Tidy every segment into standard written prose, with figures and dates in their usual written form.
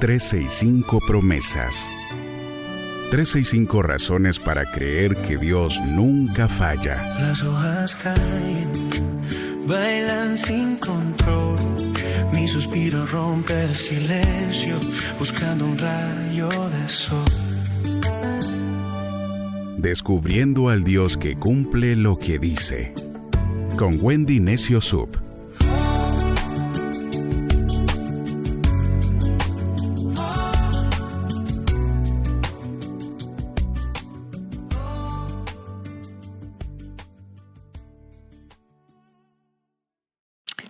365 promesas. 365 razones para creer que Dios nunca falla. Las hojas caen, bailan sin control. Mi suspiro rompe el silencio, buscando un rayo de sol. Descubriendo al Dios que cumple lo que dice. Con Wendy Necio Sub.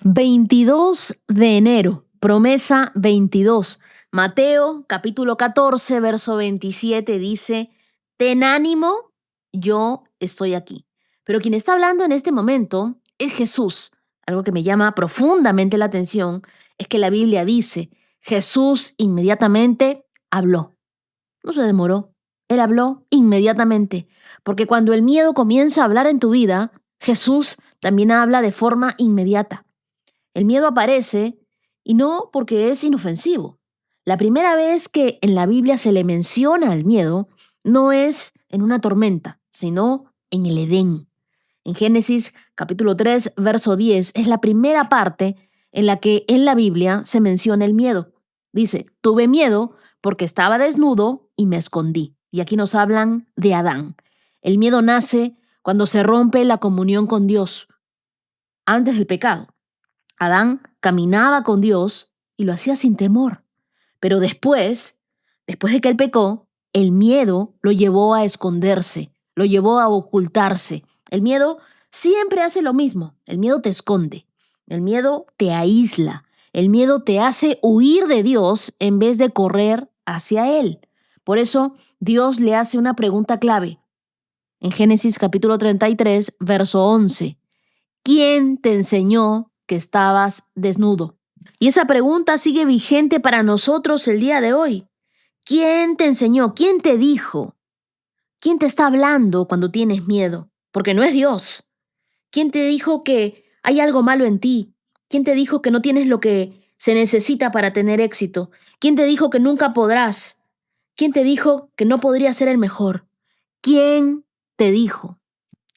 ...22 de enero... promesa 22... Mateo, capítulo 14, verso 27, dice: ten ánimo, yo estoy aquí. Pero quien está hablando en este momento es Jesús. Algo que me llama profundamente la atención es que la Biblia dice: Jesús inmediatamente habló. No se demoró, él habló inmediatamente. Porque cuando el miedo comienza a hablar en tu vida, Jesús también habla de forma inmediata. El miedo aparece y no porque es inofensivo. La primera vez que en la Biblia se le menciona al miedo no es en una tormenta, sino en el Edén. En Génesis capítulo 3, verso 10, es la primera parte en la que en la Biblia se menciona el miedo. Dice: tuve miedo porque estaba desnudo y me escondí. Y aquí nos hablan de Adán. El miedo nace cuando se rompe la comunión con Dios. Antes del pecado, Adán caminaba con Dios y lo hacía sin temor. Pero después de que él pecó, el miedo lo llevó a esconderse, lo llevó a ocultarse. El miedo siempre hace lo mismo. El miedo te esconde, el miedo te aísla, el miedo te hace huir de Dios en vez de correr hacia Él. Por eso Dios le hace una pregunta clave. En Génesis capítulo 33, verso 11. ¿Quién te enseñó que estabas desnudo? Y esa pregunta sigue vigente para nosotros el día de hoy. ¿Quién te enseñó? ¿Quién te dijo? ¿Quién te está hablando cuando tienes miedo? Porque no es Dios. ¿Quién te dijo que hay algo malo en ti? ¿Quién te dijo que no tienes lo que se necesita para tener éxito? ¿Quién te dijo que nunca podrás? ¿Quién te dijo que no podrías ser el mejor? ¿Quién te dijo?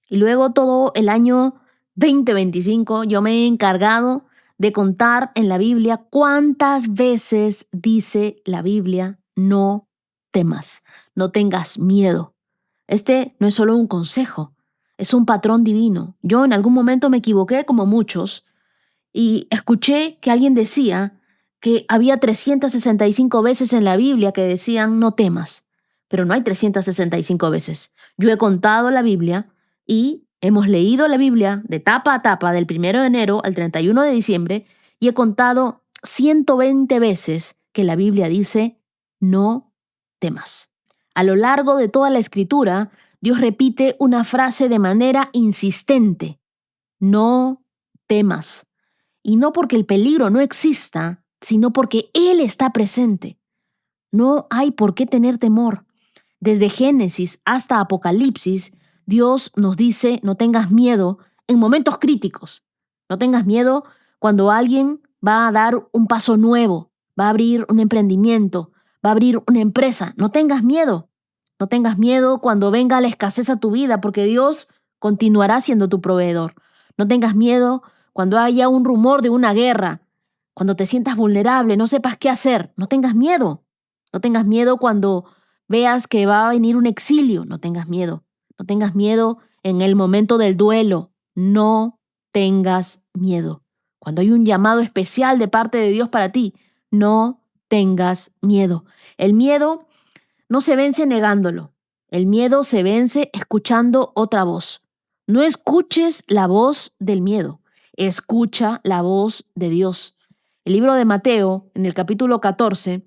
Y luego todo el año 2025 yo me he encargado de contar en la Biblia cuántas veces dice la Biblia: no temas, no tengas miedo. Este no es solo un consejo, es un patrón divino. Yo en algún momento me equivoqué como muchos y escuché que alguien decía que había 365 veces en la Biblia que decían no temas, pero no hay 365 veces. Yo he contado la Biblia y hemos leído la Biblia de tapa a tapa del 1 de enero al 31 de diciembre y he contado 120 veces que la Biblia dice no temas. A lo largo de toda la Escritura, Dios repite una frase de manera insistente: no temas. Y no porque el peligro no exista, sino porque Él está presente. No hay por qué tener temor. Desde Génesis hasta Apocalipsis, Dios nos dice: no tengas miedo en momentos críticos. No tengas miedo cuando alguien va a dar un paso nuevo, va a abrir un emprendimiento, va a abrir una empresa. No tengas miedo. No tengas miedo cuando venga la escasez a tu vida, porque Dios continuará siendo tu proveedor. No tengas miedo cuando haya un rumor de una guerra, cuando te sientas vulnerable, no sepas qué hacer. No tengas miedo. No tengas miedo cuando veas que va a venir un exilio. No tengas miedo. No tengas miedo en el momento del duelo. No tengas miedo. Cuando hay un llamado especial de parte de Dios para ti, no tengas miedo. El miedo no se vence negándolo. El miedo se vence escuchando otra voz. No escuches la voz del miedo. Escucha la voz de Dios. El libro de Mateo, en el capítulo 14,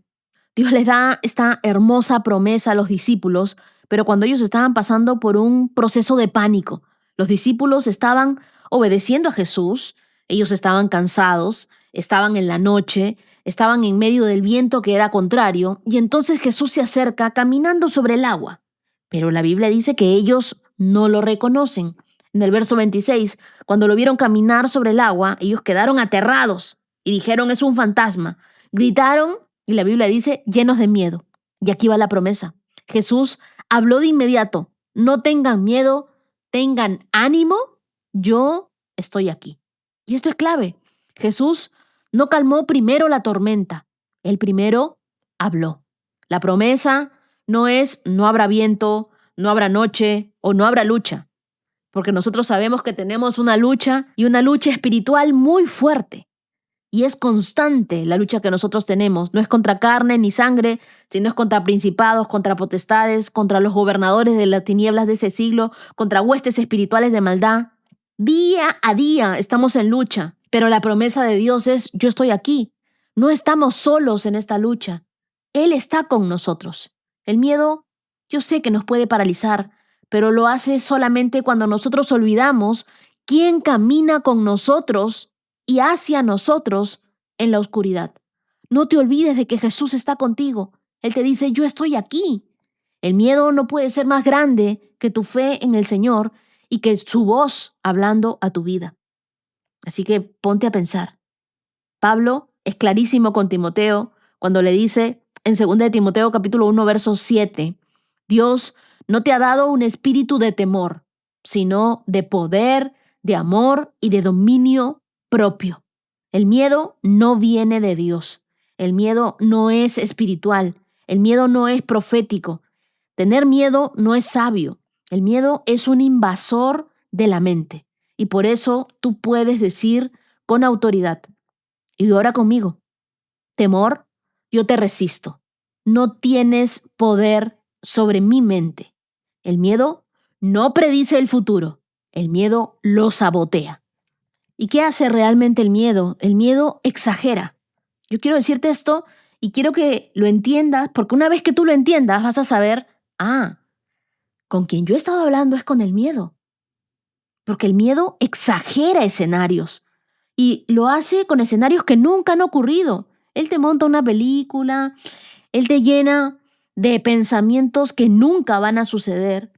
Dios les da esta hermosa promesa a los discípulos, pero cuando ellos estaban pasando por un proceso de pánico, los discípulos estaban obedeciendo a Jesús, ellos estaban cansados, estaban en la noche, estaban en medio del viento que era contrario, y entonces Jesús se acerca caminando sobre el agua. Pero la Biblia dice que ellos no lo reconocen. En el verso 26, cuando lo vieron caminar sobre el agua, ellos quedaron aterrados y dijeron: es un fantasma. Gritaron Y la Biblia dice, llenos de miedo. Y aquí va la promesa. Jesús habló de inmediato. No tengan miedo, tengan ánimo, yo estoy aquí. Y esto es clave. Jesús no calmó primero la tormenta. Él primero habló. La promesa no es no habrá viento, no habrá noche o no habrá lucha. Porque nosotros sabemos que tenemos una lucha y una lucha espiritual muy fuerte. Y es constante la lucha que nosotros tenemos. No es contra carne ni sangre, sino es contra principados, contra potestades, contra los gobernadores de las tinieblas de ese siglo, contra huestes espirituales de maldad. Día a día estamos en lucha, pero la promesa de Dios es, yo estoy aquí. No estamos solos en esta lucha. Él está con nosotros. El miedo, yo sé que nos puede paralizar, pero lo hace solamente cuando nosotros olvidamos quién camina con nosotros y hacia nosotros en la oscuridad. No te olvides de que Jesús está contigo. Él te dice, yo estoy aquí. El miedo no puede ser más grande que tu fe en el Señor y que su voz hablando a tu vida. Así que ponte a pensar. Pablo es clarísimo con Timoteo cuando le dice en 2 de Timoteo capítulo 1, verso 7, Dios no te ha dado un espíritu de temor, sino de poder, de amor y de dominio propio. El miedo no viene de Dios. El miedo no es espiritual. El miedo no es profético. Tener miedo no es sabio. El miedo es un invasor de la mente. Y por eso tú puedes decir con autoridad, y ora conmigo, temor, yo te resisto. No tienes poder sobre mi mente. El miedo no predice el futuro. El miedo lo sabotea. ¿Y qué hace realmente el miedo? El miedo exagera. Yo quiero decirte esto y quiero que lo entiendas, porque una vez que tú lo entiendas vas a saber, con quien yo he estado hablando es con el miedo. Porque el miedo exagera escenarios y lo hace con escenarios que nunca han ocurrido. Él te monta una película, él te llena de pensamientos que nunca van a suceder,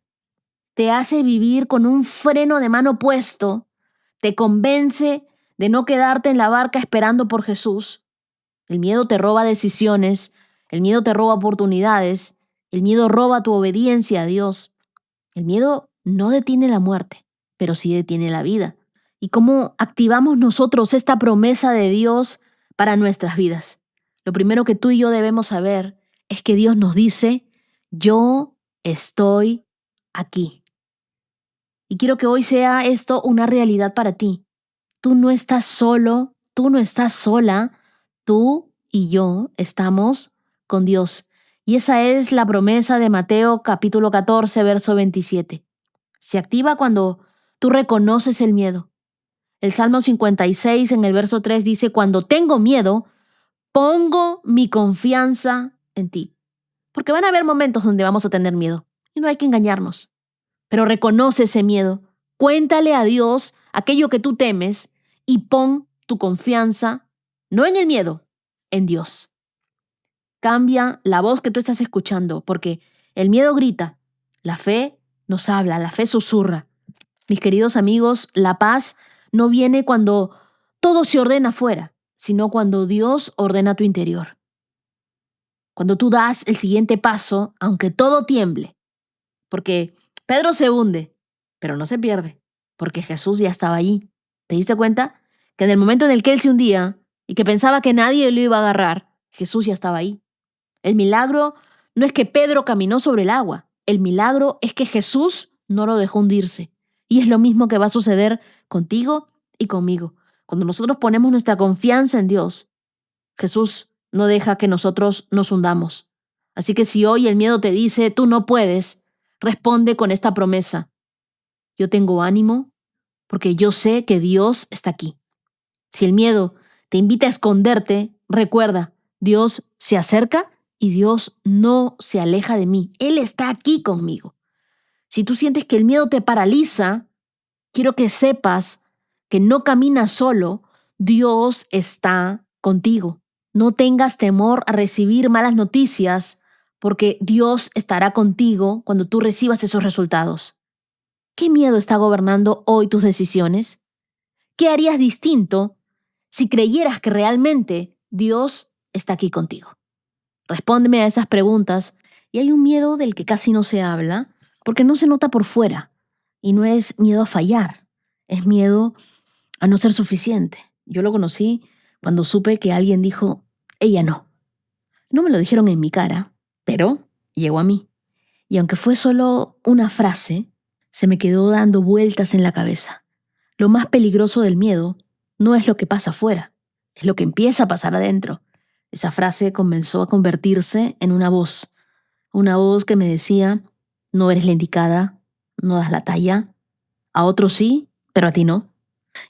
te hace vivir con un freno de mano puesto, te convence de no quedarte en la barca esperando por Jesús. El miedo te roba decisiones, el miedo te roba oportunidades, el miedo roba tu obediencia a Dios. El miedo no detiene la muerte, pero sí detiene la vida. ¿Y cómo activamos nosotros esta promesa de Dios para nuestras vidas? Lo primero que tú y yo debemos saber es que Dios nos dice, yo estoy aquí. Y quiero que hoy sea esto una realidad para ti. Tú no estás solo, tú no estás sola, tú y yo estamos con Dios. Y esa es la promesa de Mateo capítulo 14, verso 27. Se activa cuando tú reconoces el miedo. El Salmo 56 en el verso 3 dice, cuando tengo miedo, pongo mi confianza en ti. Porque van a haber momentos donde vamos a tener miedo y no hay que engañarnos. Pero reconoce ese miedo, cuéntale a Dios aquello que tú temes y pon tu confianza no en el miedo, en Dios. Cambia la voz que tú estás escuchando, porque el miedo grita, la fe nos habla, la fe susurra. Mis queridos amigos, la paz no viene cuando todo se ordena afuera, sino cuando Dios ordena tu interior. Cuando tú das el siguiente paso, aunque todo tiemble, porque Pedro se hunde, pero no se pierde, porque Jesús ya estaba allí. ¿Te diste cuenta? Que en el momento en el que él se hundía y que pensaba que nadie lo iba a agarrar, Jesús ya estaba ahí. El milagro no es que Pedro caminó sobre el agua. El milagro es que Jesús no lo dejó hundirse. Y es lo mismo que va a suceder contigo y conmigo. Cuando nosotros ponemos nuestra confianza en Dios, Jesús no deja que nosotros nos hundamos. Así que si hoy el miedo te dice, tú no puedes, responde con esta promesa. Yo tengo ánimo porque yo sé que Dios está aquí. Si el miedo te invita a esconderte, recuerda, Dios se acerca y Dios no se aleja de mí. Él está aquí conmigo. Si tú sientes que el miedo te paraliza, quiero que sepas que no caminas solo, Dios está contigo. No tengas temor a recibir malas noticias, porque Dios estará contigo cuando tú recibas esos resultados. ¿Qué miedo está gobernando hoy tus decisiones? ¿Qué harías distinto si creyeras que realmente Dios está aquí contigo? Respóndeme a esas preguntas. Y hay un miedo del que casi no se habla, porque no se nota por fuera. Y no es miedo a fallar, es miedo a no ser suficiente. Yo lo conocí cuando supe que alguien dijo, ella no. No me lo dijeron en mi cara, pero llegó a mí. Y aunque fue solo una frase, se me quedó dando vueltas en la cabeza. Lo más peligroso del miedo no es lo que pasa afuera, es lo que empieza a pasar adentro. Esa frase comenzó a convertirse en una voz que me decía, no eres la indicada, no das la talla, a otros sí, pero a ti no.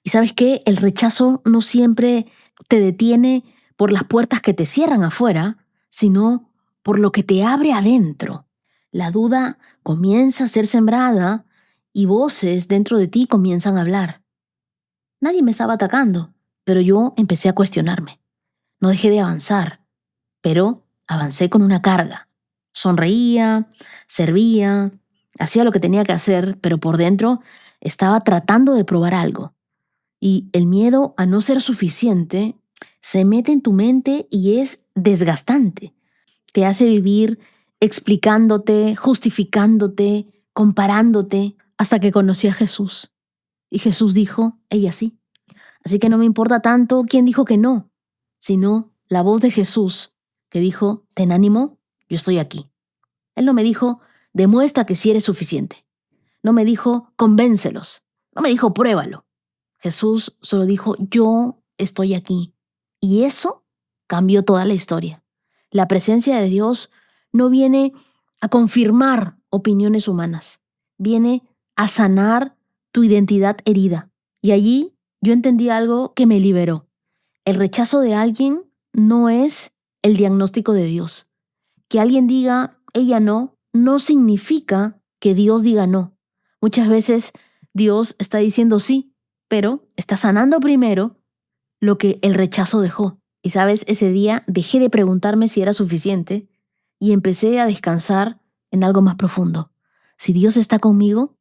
Y sabes qué, el rechazo no siempre te detiene por las puertas que te cierran afuera, sino por lo que te abre adentro. La duda comienza a ser sembrada y voces dentro de ti comienzan a hablar. Nadie me estaba atacando, pero yo empecé a cuestionarme. No dejé de avanzar, pero avancé con una carga. Sonreía, servía, hacía lo que tenía que hacer, pero por dentro estaba tratando de probar algo. Y el miedo a no ser suficiente se mete en tu mente y es desgastante. Te hace vivir explicándote, justificándote, comparándote, hasta que conocí a Jesús. Y Jesús dijo, ella sí. Así que no me importa tanto quién dijo que no, sino la voz de Jesús que dijo, ten ánimo, yo estoy aquí. Él no me dijo, demuestra que sí eres suficiente. No me dijo, convéncelos. No me dijo, pruébalo. Jesús solo dijo, yo estoy aquí. Y eso cambió toda la historia. La presencia de Dios no viene a confirmar opiniones humanas, viene a sanar tu identidad herida. Y allí yo entendí algo que me liberó. El rechazo de alguien no es el diagnóstico de Dios. Que alguien diga, ella no, no significa que Dios diga no. Muchas veces Dios está diciendo sí, pero está sanando primero lo que el rechazo dejó. Y sabes, ese día dejé de preguntarme si era suficiente y empecé a descansar en algo más profundo. Si Dios está conmigo,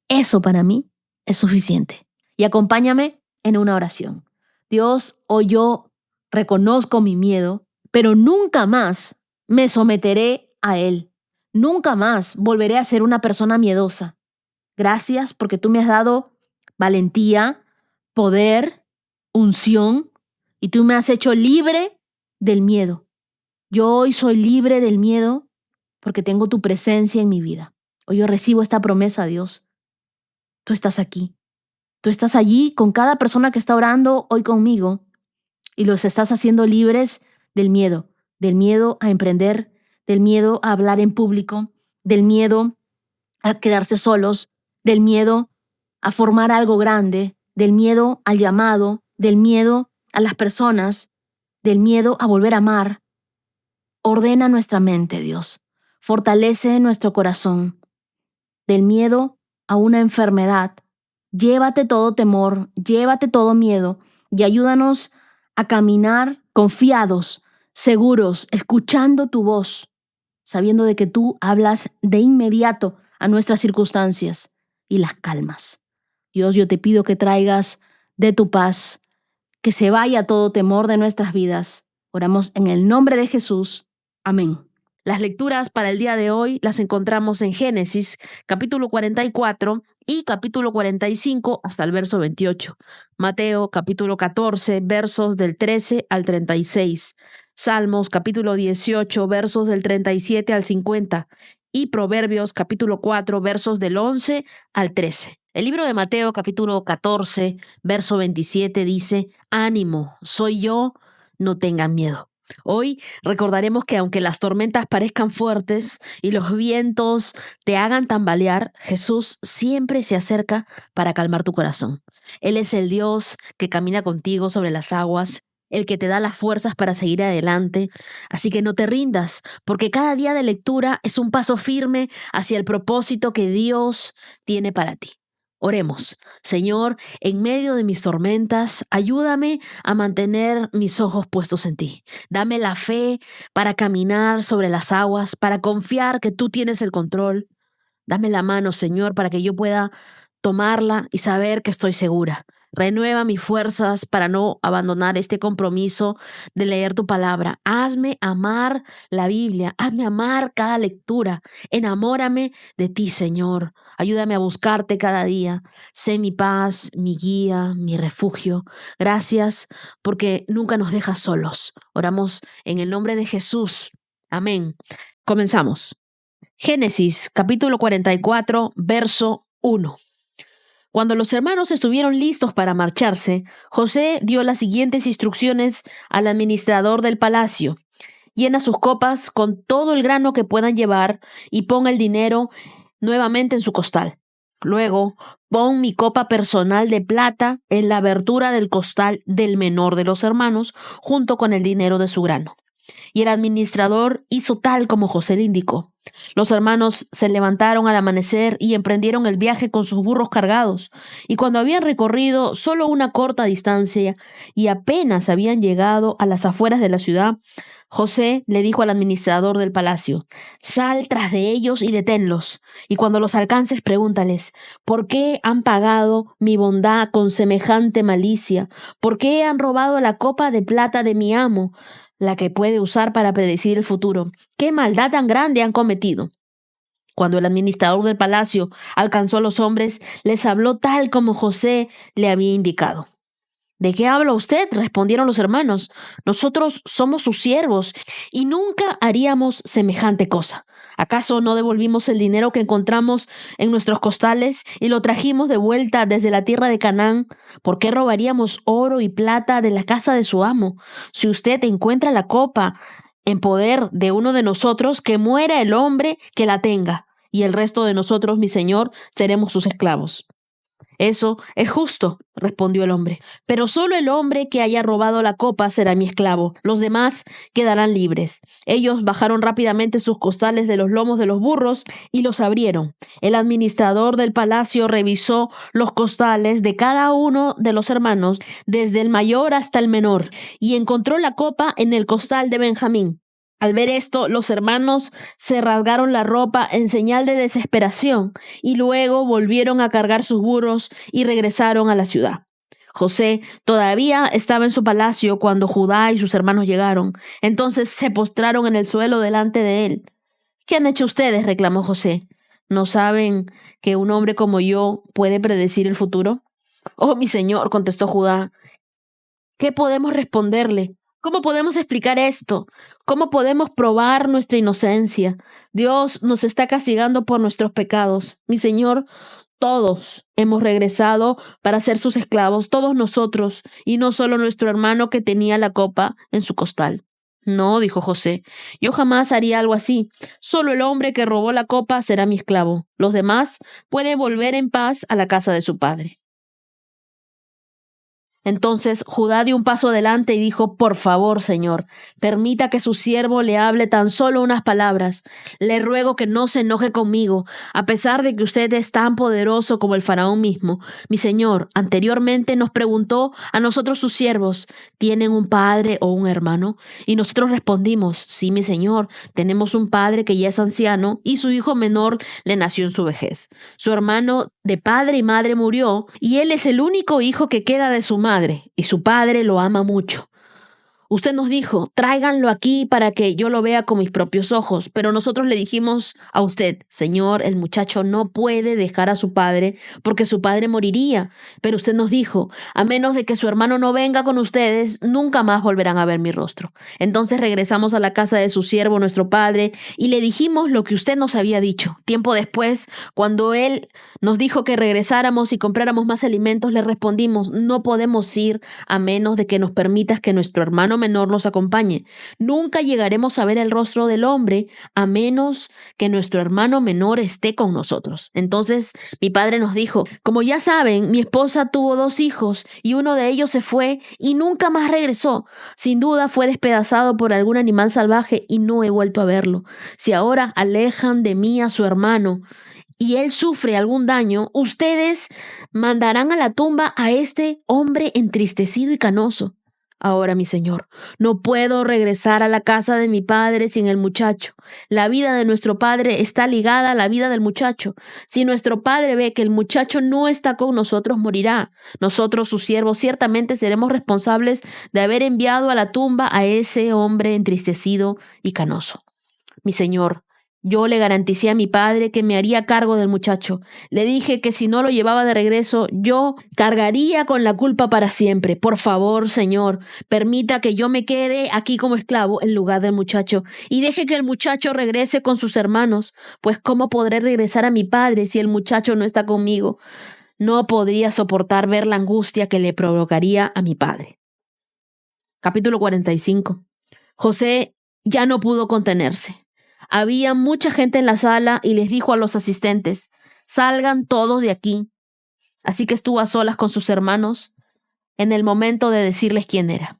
eso para mí es suficiente. Y acompáñame en una oración. Dios, hoy yo reconozco mi miedo, pero nunca más me someteré a él. Nunca más volveré a ser una persona miedosa. Gracias porque tú me has dado valentía, poder, unción, y tú me has hecho libre del miedo. Yo hoy soy libre del miedo porque tengo tu presencia en mi vida. Hoy yo recibo esta promesa, Dios. Tú estás aquí. Tú estás allí con cada persona que está orando hoy conmigo y los estás haciendo libres del miedo a emprender, del miedo a hablar en público, del miedo a quedarse solos, del miedo a formar algo grande, del miedo al llamado, del miedo a las personas, del miedo a volver a amar. Ordena nuestra mente, Dios. Fortalece nuestro corazón. Del miedo a una enfermedad. Llévate todo temor, llévate todo miedo y ayúdanos a caminar confiados, seguros, escuchando tu voz, sabiendo de que tú hablas de inmediato a nuestras circunstancias y las calmas. Dios, yo te pido que traigas de tu paz, que se vaya todo temor de nuestras vidas. Oramos en el nombre de Jesús. Amén. Las lecturas para el día de hoy las encontramos en Génesis, capítulo 44 y capítulo 45 hasta el verso 28. Mateo, capítulo 14, versos del 13 al 36. Salmos, capítulo 18, versos del 37 al 50. Y Proverbios, capítulo 4, versos del 11 al 13. El libro de Mateo, capítulo 14, verso 27 dice, ánimo, soy yo, no tengan miedo. Hoy recordaremos que aunque las tormentas parezcan fuertes y los vientos te hagan tambalear, Jesús siempre se acerca para calmar tu corazón. Él es el Dios que camina contigo sobre las aguas, el que te da las fuerzas para seguir adelante. Así que no te rindas, porque cada día de lectura es un paso firme hacia el propósito que Dios tiene para ti. Oremos. Señor, en medio de mis tormentas, ayúdame a mantener mis ojos puestos en ti. Dame la fe para caminar sobre las aguas, para confiar que tú tienes el control. Dame la mano, Señor, para que yo pueda tomarla y saber que estoy segura, Renueva mis fuerzas para no abandonar este compromiso de leer tu palabra. Hazme amar la Biblia, hazme amar cada lectura. Enamórame de ti, Señor. Ayúdame a buscarte cada día. Sé mi paz, mi guía, mi refugio. Gracias porque nunca nos dejas solos. Oramos en el nombre de Jesús. Amén. Comenzamos. Génesis capítulo 44, verso 1. Cuando los hermanos estuvieron listos para marcharse, José dio las siguientes instrucciones al administrador del palacio. Llena sus copas con todo el grano que puedan llevar y ponga el dinero nuevamente en su costal. Luego, pon mi copa personal de plata en la abertura del costal del menor de los hermanos, junto con el dinero de su grano. Y el administrador hizo tal como José le indicó. Los hermanos se levantaron al amanecer y emprendieron el viaje con sus burros cargados. Y cuando habían recorrido solo una corta distancia y apenas habían llegado a las afueras de la ciudad, José le dijo al administrador del palacio: «Sal tras de ellos y deténlos. Y cuando los alcances, pregúntales: ¿por qué han pagado mi bondad con semejante malicia? ¿Por qué han robado la copa de plata de mi amo, la que puede usar para predecir el futuro? ¿Qué maldad tan grande han cometido?» Cuando el administrador del palacio alcanzó a los hombres, les habló tal como José le había indicado. «¿De qué habla usted?», respondieron los hermanos. «Nosotros somos sus siervos y nunca haríamos semejante cosa. ¿Acaso no devolvimos el dinero que encontramos en nuestros costales y lo trajimos de vuelta desde la tierra de Canaán? ¿Por qué robaríamos oro y plata de la casa de su amo? Si usted encuentra la copa en poder de uno de nosotros, que muera el hombre que la tenga, y el resto de nosotros, mi señor, seremos sus esclavos». «Eso es justo», respondió el hombre, «pero solo el hombre que haya robado la copa será mi esclavo. Los demás quedarán libres». Ellos bajaron rápidamente sus costales de los lomos de los burros y los abrieron. El administrador del palacio revisó los costales de cada uno de los hermanos, desde el mayor hasta el menor, y encontró la copa en el costal de Benjamín. Al ver esto, los hermanos se rasgaron la ropa en señal de desesperación y luego volvieron a cargar sus burros y regresaron a la ciudad. José todavía estaba en su palacio cuando Judá y sus hermanos llegaron. Entonces se postraron en el suelo delante de él. «¿Qué han hecho ustedes?», reclamó José. «¿No saben que un hombre como yo puede predecir el futuro?». «Oh, mi señor», contestó Judá, «¿qué podemos responderle? ¿Cómo podemos explicar esto? ¿Cómo podemos probar nuestra inocencia? Dios nos está castigando por nuestros pecados. Mi señor, todos hemos regresado para ser sus esclavos, todos nosotros, y no solo nuestro hermano que tenía la copa en su costal». «No», dijo José, «yo jamás haría algo así. Solo el hombre que robó la copa será mi esclavo. Los demás pueden volver en paz a la casa de su padre». Entonces Judá dio un paso adelante y dijo: «Por favor, señor, permita que su siervo le hable tan solo unas palabras. Le ruego que no se enoje conmigo, a pesar de que usted es tan poderoso como el faraón mismo. Mi señor anteriormente nos preguntó a nosotros sus siervos: ¿tienen un padre o un hermano? Y nosotros respondimos: sí, mi señor, tenemos un padre que ya es anciano y su hijo menor le nació en su vejez. Su hermano de padre y madre murió y él es el único hijo que queda de su madre, y su padre lo ama mucho. Usted nos dijo: tráiganlo aquí para que yo lo vea con mis propios ojos. Pero nosotros le dijimos a usted: señor, el muchacho no puede dejar a su padre porque su padre moriría. Pero usted nos dijo: a menos de que su hermano no venga con ustedes, nunca más volverán a ver mi rostro. Entonces regresamos a la casa de su siervo, nuestro padre, y le dijimos lo que usted nos había dicho. Tiempo después, cuando él nos dijo que regresáramos y compráramos más alimentos, le respondimos: no podemos ir a menos de que nos permitas que nuestro hermano menor nos acompañe. Nunca llegaremos a ver el rostro del hombre a menos que nuestro hermano menor esté con nosotros. Entonces mi padre nos dijo: como ya saben, mi esposa tuvo 2 hijos y uno de ellos se fue y nunca más regresó. Sin duda fue despedazado por algún animal salvaje y no he vuelto a verlo. Si ahora alejan de mí a su hermano y él sufre algún daño, ustedes mandarán a la tumba a este hombre entristecido y canoso. Ahora, mi señor, no puedo regresar a la casa de mi padre sin el muchacho. La vida de nuestro padre está ligada a la vida del muchacho. Si nuestro padre ve que el muchacho no está con nosotros, morirá. Nosotros, sus siervos, ciertamente seremos responsables de haber enviado a la tumba a ese hombre entristecido y canoso. Mi señor, yo le garanticé a mi padre que me haría cargo del muchacho. Le dije que si no lo llevaba de regreso, yo cargaría con la culpa para siempre. Por favor, señor, permita que yo me quede aquí como esclavo en lugar del muchacho y deje que el muchacho regrese con sus hermanos. Pues ¿cómo podré regresar a mi padre si el muchacho no está conmigo? No podría soportar ver la angustia que le provocaría a mi padre. Capítulo 45. José ya no pudo contenerse. Había mucha gente en la sala y les dijo a los asistentes: salgan todos de aquí. Así que estuvo a solas con sus hermanos en el momento de decirles quién era.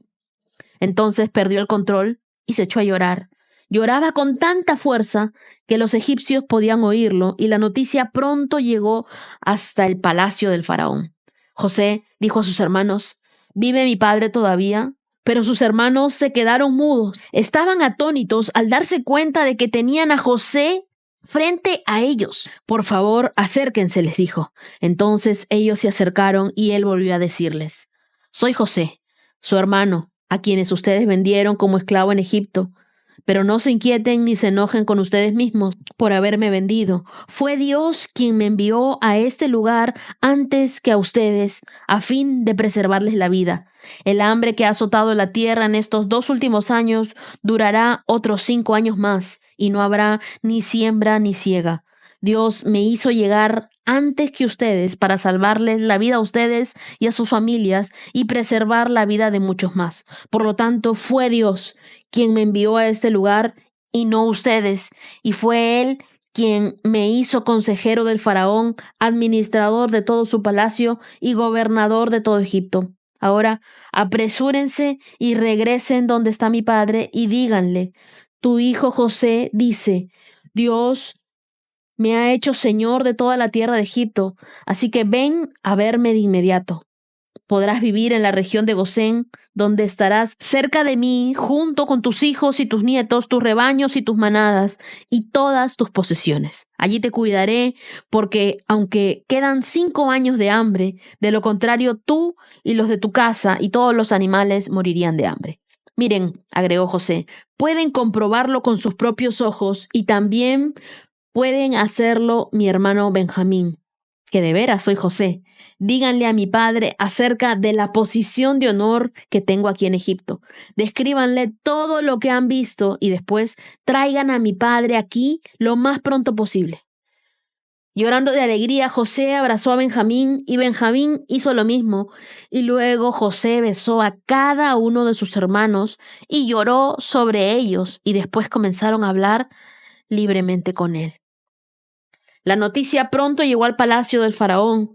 Entonces perdió el control y se echó a llorar. Lloraba con tanta fuerza que los egipcios podían oírlo y la noticia pronto llegó hasta el palacio del faraón. José dijo a sus hermanos: ¿vive mi padre todavía? Pero sus hermanos se quedaron mudos. Estaban atónitos al darse cuenta de que tenían a José frente a ellos. Por favor, acérquense, les dijo. Entonces ellos se acercaron y él volvió a decirles: soy José, su hermano, a quienes ustedes vendieron como esclavo en Egipto. Pero no se inquieten ni se enojen con ustedes mismos por haberme vendido. Fue Dios quien me envió a este lugar antes que a ustedes, a fin de preservarles la vida. El hambre que ha azotado la tierra en estos 2 últimos años durará otros 5 años más, y no habrá ni siembra ni siega. Dios me hizo llegar antes que ustedes para salvarles la vida a ustedes y a sus familias y preservar la vida de muchos más. Por lo tanto, fue Dios quien me envió a este lugar y no ustedes, y fue Él quien me hizo consejero del faraón, administrador de todo su palacio y gobernador de todo Egipto. Ahora, apresúrense y regresen donde está mi padre y díganle: tu hijo José dice, Dios me ha hecho señor de toda la tierra de Egipto, así que ven a verme de inmediato. Podrás vivir en la región de Gosén, donde estarás cerca de mí, junto con tus hijos y tus nietos, tus rebaños y tus manadas, y todas tus posesiones. Allí te cuidaré, porque aunque quedan 5 años de hambre, de lo contrario tú y los de tu casa y todos los animales morirían de hambre. Miren, agregó José, pueden comprobarlo con sus propios ojos y también pueden hacerlo mi hermano Benjamín, que de veras soy José. Díganle a mi padre acerca de la posición de honor que tengo aquí en Egipto. Descríbanle todo lo que han visto y después traigan a mi padre aquí lo más pronto posible. Llorando de alegría, José abrazó a Benjamín y Benjamín hizo lo mismo. Y luego José besó a cada uno de sus hermanos y lloró sobre ellos y después comenzaron a hablar libremente con él. La noticia pronto llegó al palacio del faraón.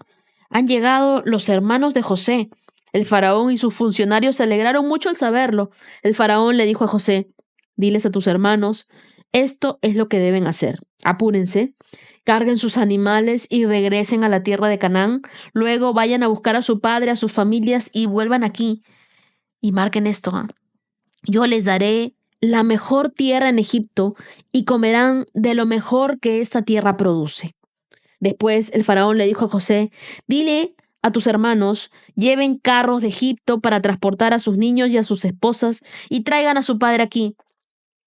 Han llegado los hermanos de José. El faraón y sus funcionarios se alegraron mucho al saberlo. El faraón le dijo a José: diles a tus hermanos, esto es lo que deben hacer. Apúrense, carguen sus animales y regresen a la tierra de Canaán. Luego vayan a buscar a su padre, a sus familias y vuelvan aquí. Y marquen esto, yo les daré la mejor tierra en Egipto y comerán de lo mejor que esta tierra produce. Después el faraón le dijo a José: dile a tus hermanos, lleven carros de Egipto para transportar a sus niños y a sus esposas y traigan a su padre aquí.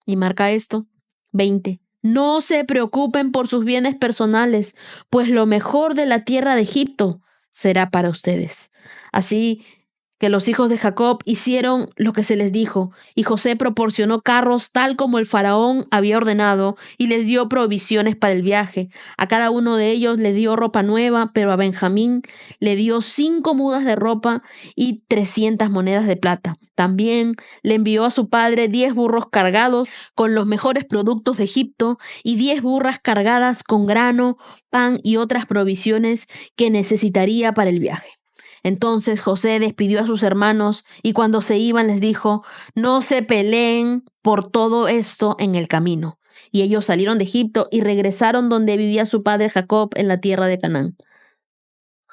Y marca esto, 20. No se preocupen por sus bienes personales, pues lo mejor de la tierra de Egipto será para ustedes. Así que los hijos de Jacob hicieron lo que se les dijo, y José proporcionó carros tal como el faraón había ordenado, y les dio provisiones para el viaje. A cada uno de ellos le dio ropa nueva, pero a Benjamín le dio 5 mudas de ropa y 300 monedas de plata. También le envió a su padre 10 burros cargados con los mejores productos de Egipto y 10 burras cargadas con grano, pan y otras provisiones que necesitaría para el viaje. Entonces José despidió a sus hermanos y cuando se iban les dijo: no se peleen por todo esto en el camino. Y ellos salieron de Egipto y regresaron donde vivía su padre Jacob en la tierra de Canaán.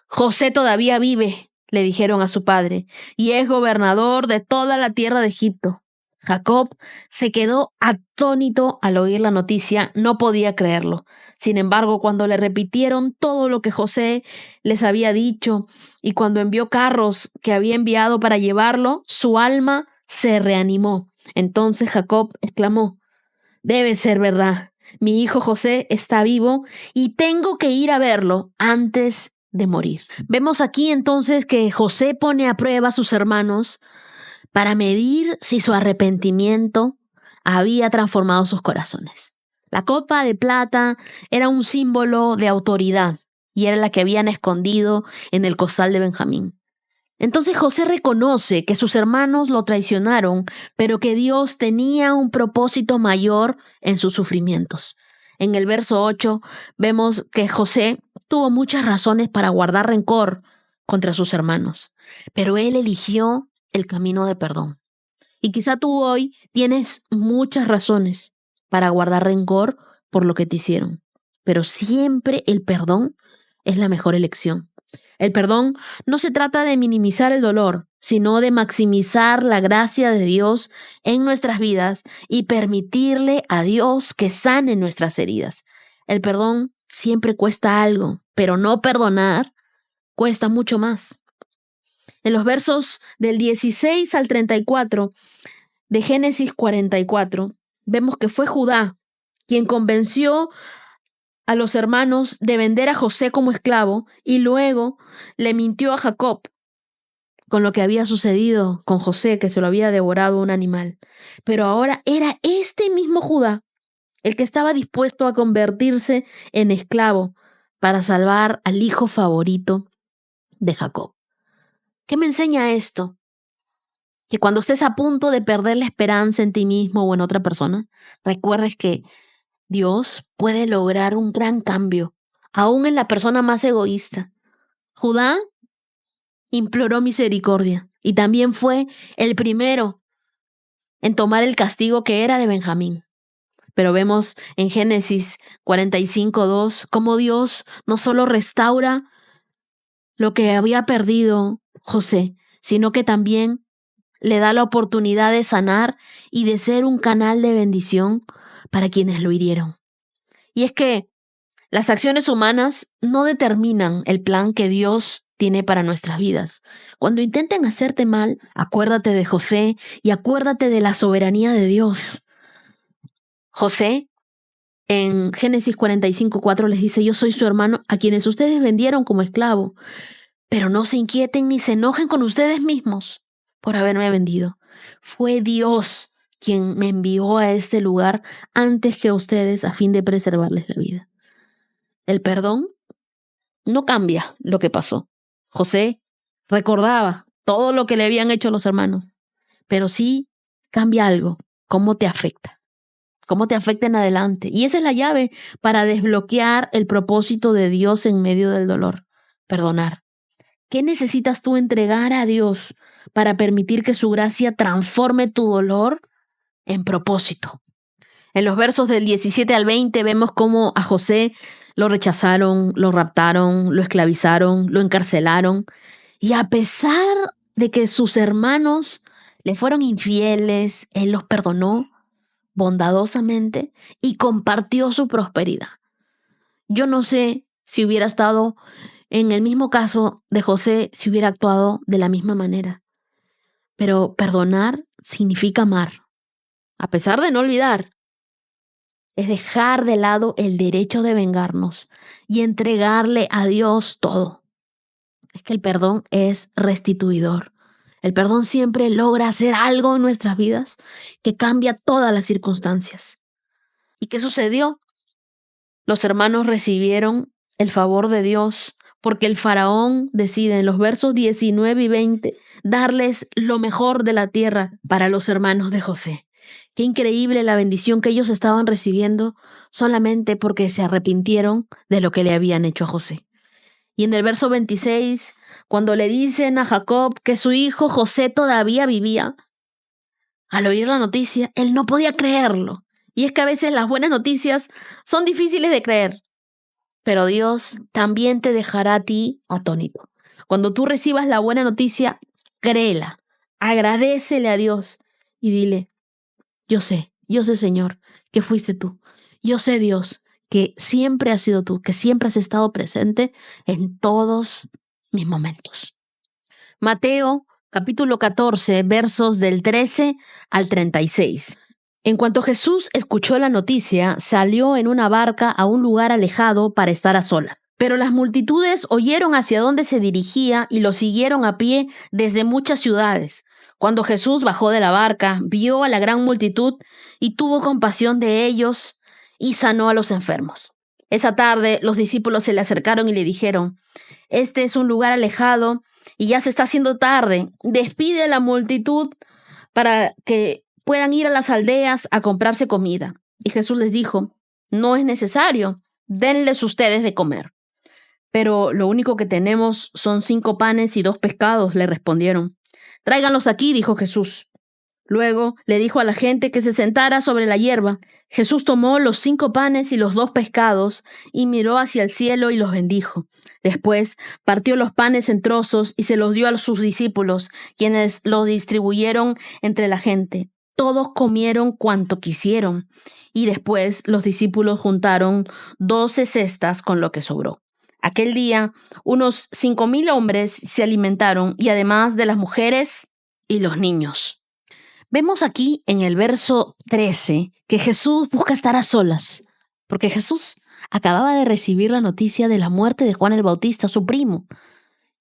José todavía vive, le dijeron a su padre, y es gobernador de toda la tierra de Egipto. Jacob se quedó atónito al oír la noticia, no podía creerlo. Sin embargo, cuando le repitieron todo lo que José les había dicho y cuando envió carros que había enviado para llevarlo, su alma se reanimó. Entonces Jacob exclamó: debe ser verdad, mi hijo José está vivo y tengo que ir a verlo antes de morir. Vemos aquí entonces que José pone a prueba a sus hermanos para medir si su arrepentimiento había transformado sus corazones. La copa de plata era un símbolo de autoridad y era la que habían escondido en el costal de Benjamín. Entonces José reconoce que sus hermanos lo traicionaron, pero que Dios tenía un propósito mayor en sus sufrimientos. En el verso 8 vemos que José tuvo muchas razones para guardar rencor contra sus hermanos, pero él eligió el camino de perdón. Y quizá tú hoy tienes muchas razones para guardar rencor por lo que te hicieron, pero siempre el perdón es la mejor elección. El perdón no se trata de minimizar el dolor, sino de maximizar la gracia de Dios en nuestras vidas y permitirle a Dios que sane nuestras heridas. El perdón siempre cuesta algo, pero no perdonar cuesta mucho más. En los versos del 16 al 34 de Génesis 44, vemos que fue Judá quien convenció a los hermanos de vender a José como esclavo y luego le mintió a Jacob con lo que había sucedido con José, que se lo había devorado un animal. Pero ahora era este mismo Judá el que estaba dispuesto a convertirse en esclavo para salvar al hijo favorito de Jacob. ¿Qué me enseña esto? Que cuando estés a punto de perder la esperanza en ti mismo o en otra persona, recuerdes que Dios puede lograr un gran cambio, aún en la persona más egoísta. Judá imploró misericordia y también fue el primero en tomar el castigo que era de Benjamín. Pero vemos en Génesis 45:2 cómo Dios no solo restaura lo que había perdido José, sino que también le da la oportunidad de sanar y de ser un canal de bendición para quienes lo hirieron. Y es que las acciones humanas no determinan el plan que Dios tiene para nuestras vidas. Cuando intenten hacerte mal, acuérdate de José y acuérdate de la soberanía de Dios. José, en Génesis 45:4 les dice: yo soy su hermano a quienes ustedes vendieron como esclavo, pero no se inquieten ni se enojen con ustedes mismos por haberme vendido. Fue Dios quien me envió a este lugar antes que ustedes a fin de preservarles la vida. El perdón no cambia lo que pasó. José recordaba todo lo que le habían hecho los hermanos, pero sí cambia algo: cómo te afecta. Cómo te afecta en adelante. Y esa es la llave para desbloquear el propósito de Dios en medio del dolor: perdonar. ¿Qué necesitas tú entregar a Dios para permitir que su gracia transforme tu dolor en propósito? En los versos del 17 al 20 vemos cómo a José lo rechazaron, lo raptaron, lo esclavizaron, lo encarcelaron. Y a pesar de que sus hermanos le fueron infieles, él los perdonó bondadosamente y compartió su prosperidad. Yo no sé si hubiera estado en el mismo caso de José, si hubiera actuado de la misma manera. Pero perdonar significa amar. A pesar de no olvidar, es dejar de lado el derecho de vengarnos y entregarle a Dios todo. Es que el perdón es restituidor. El perdón siempre logra hacer algo en nuestras vidas que cambia todas las circunstancias. ¿Y qué sucedió? Los hermanos recibieron el favor de Dios porque el faraón decide en los versos 19 y 20 darles lo mejor de la tierra para los hermanos de José. Qué increíble la bendición que ellos estaban recibiendo solamente porque se arrepintieron de lo que le habían hecho a José. Y en el verso 26, cuando le dicen a Jacob que su hijo José todavía vivía, al oír la noticia, él no podía creerlo. Y es que a veces las buenas noticias son difíciles de creer, pero Dios también te dejará a ti atónito. Cuando tú recibas la buena noticia, créela, agradécele a Dios y dile, yo sé, Señor, que fuiste tú. Yo sé, Dios, que siempre has sido tú, que siempre has estado presente en todos mis momentos. Mateo, capítulo 14, versos del 13 al 36. En cuanto Jesús escuchó la noticia, salió en una barca a un lugar alejado para estar a solas. Pero las multitudes oyeron hacia dónde se dirigía y lo siguieron a pie desde muchas ciudades. Cuando Jesús bajó de la barca, vio a la gran multitud y tuvo compasión de ellos y sanó a los enfermos. Esa tarde los discípulos se le acercaron y le dijeron, este es un lugar alejado y ya se está haciendo tarde. Despide a la multitud para que puedan ir a las aldeas a comprarse comida. Y Jesús les dijo, no es necesario, denles ustedes de comer. Pero lo único que tenemos son 5 panes y 2 pescados, le respondieron. Tráiganlos aquí, dijo Jesús. Luego le dijo a la gente que se sentara sobre la hierba. Jesús tomó los 5 panes y los 2 pescados y miró hacia el cielo y los bendijo. Después partió los panes en trozos y se los dio a sus discípulos, quienes los distribuyeron entre la gente. Todos comieron cuanto quisieron y después los discípulos juntaron 12 cestas con lo que sobró. Aquel día, unos 5,000 hombres se alimentaron y además de las mujeres y los niños. Vemos aquí en el verso 13 que Jesús busca estar a solas, porque Jesús acababa de recibir la noticia de la muerte de Juan el Bautista, su primo.